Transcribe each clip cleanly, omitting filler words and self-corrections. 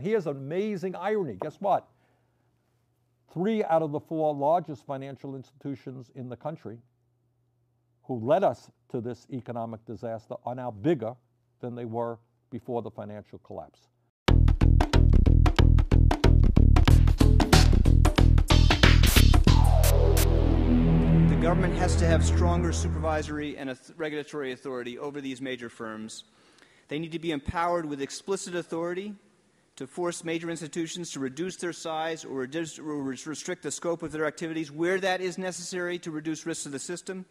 Here's an amazing irony. Guess what? 3 out of the 4 largest financial institutions in the country who led us to this economic disaster are now bigger than they were before the financial collapse. The government has to have stronger supervisory and regulatory authority over these major firms. They need to be empowered with explicit authority to force major institutions to reduce their size or restrict the scope of their activities where that is necessary to reduce risks to the system.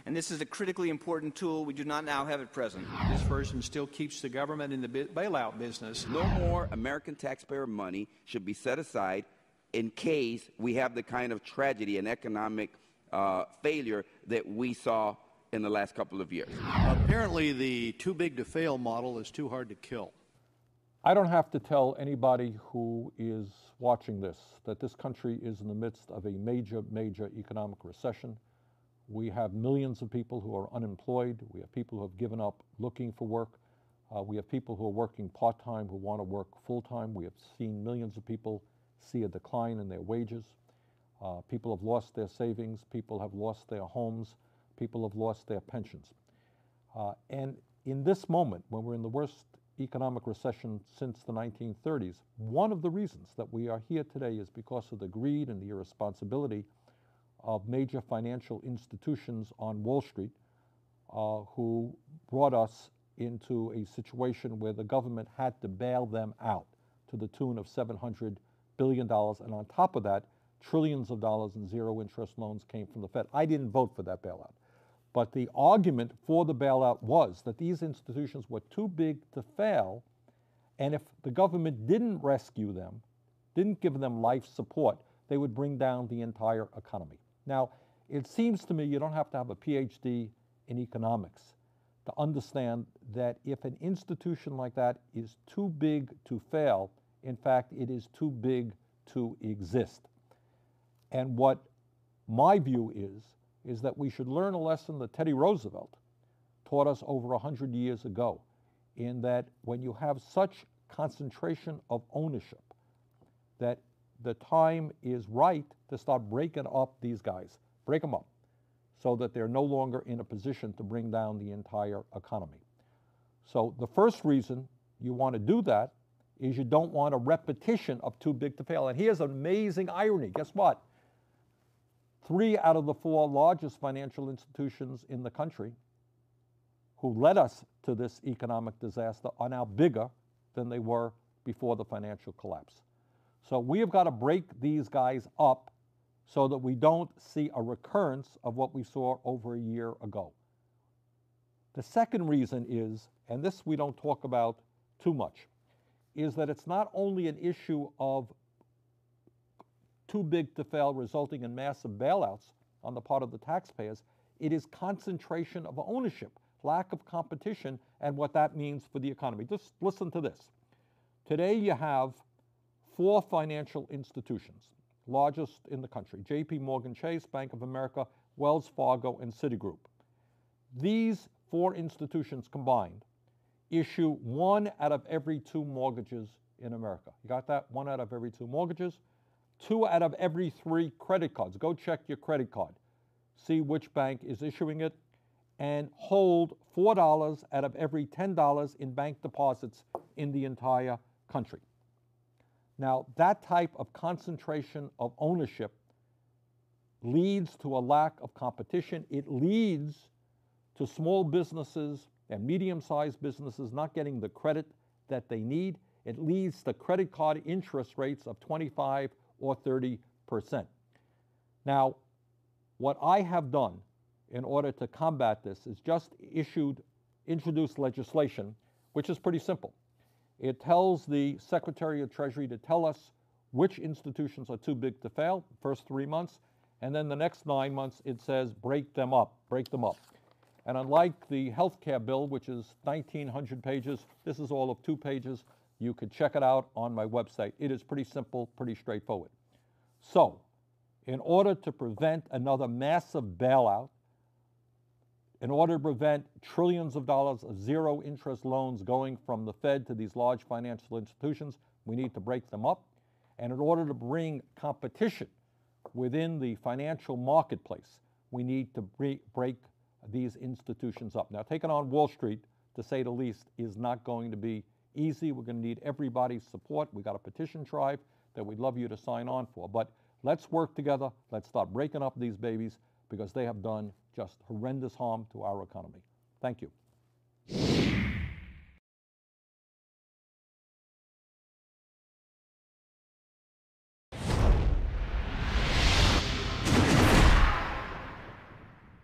And this is a critically important tool we do not now have at present. This version still keeps the government in the bailout business. No more American taxpayer money should be set aside in case we have the kind of tragedy and economic failure that we saw in the last couple of years. Apparently, the too big to fail model is too hard to kill. I don't have to tell anybody who is watching this that this country is in the midst of a major, major economic recession. We have millions of people who are unemployed. We have people who have given up looking for work. We have people who are working part-time who want to work full-time. We have seen millions of people see a decline in their wages. People have lost their savings. People have lost their homes. People have lost their pensions. And in this moment, when we're in the worst economic recession since the 1930s, one of the reasons that we are here today is because of the greed and the irresponsibility of major financial institutions on Wall Street who brought us into a situation where the government had to bail them out to the tune of $700 billion. And on top of that, trillions of dollars in zero-interest loans came from the Fed. I didn't vote for that bailout. But the argument for the bailout was that these institutions were too big to fail, and if the government didn't rescue them, didn't give them life support, they would bring down the entire economy. Now, it seems to me you don't have to have a PhD in economics to understand that if an institution like that is too big to fail, in fact, it is too big to exist. And what my view is that we should learn a lesson that Teddy Roosevelt taught us over 100 years ago, in that when you have such concentration of ownership, that the time is right to start breaking up these guys, break them up, so that they're no longer in a position to bring down the entire economy. So the first reason you want to do that is you don't want a repetition of too big to fail. And here's an amazing irony. Guess what? 3 out of the 4 largest financial institutions in the country who led us to this economic disaster are now bigger than they were before the financial collapse. So we have got to break these guys up so that we don't see a recurrence of what we saw over a year ago. The second reason is, and this we don't talk about too much, is that it's not only an issue of too big to fail resulting in massive bailouts on the part of the taxpayers, it is concentration of ownership, lack of competition, and what that means for the economy. Just listen to this. Today you have 4 financial institutions, largest in the country: JP Morgan Chase, Bank of America, Wells Fargo, and Citigroup. These 4 institutions combined issue 1 out of every 2 mortgages in America. You got that? 1 out of every 2 mortgages. 2 out of every 3 credit cards. Go check your credit card. See which bank is issuing it, and hold $4 out of every $10 in bank deposits in the entire country. Now, that type of concentration of ownership leads to a lack of competition. It leads to small businesses and medium-sized businesses not getting the credit that they need. It leads to credit card interest rates of 25 or 30%. Now, what I have done in order to combat this is just introduced legislation, which is pretty simple. It tells the Secretary of Treasury to tell us which institutions are too big to fail, first 3 months, and then the next 9 months it says break them up. And unlike the healthcare bill, which is 1,900 pages, this is all of 2 pages. You could check it out on my website. It is pretty simple, pretty straightforward. So, in order to prevent another massive bailout, in order to prevent trillions of dollars of zero-interest loans going from the Fed to these large financial institutions, We need to break them up. And in order to bring competition within the financial marketplace, we need to break these institutions up. Now, taking on Wall Street, to say the least, is not going to be easy. We're going to need everybody's support. We got a petition drive that we'd love you to sign on for. But let's work together. Let's start breaking up these babies because they have done just horrendous harm to our economy. Thank you.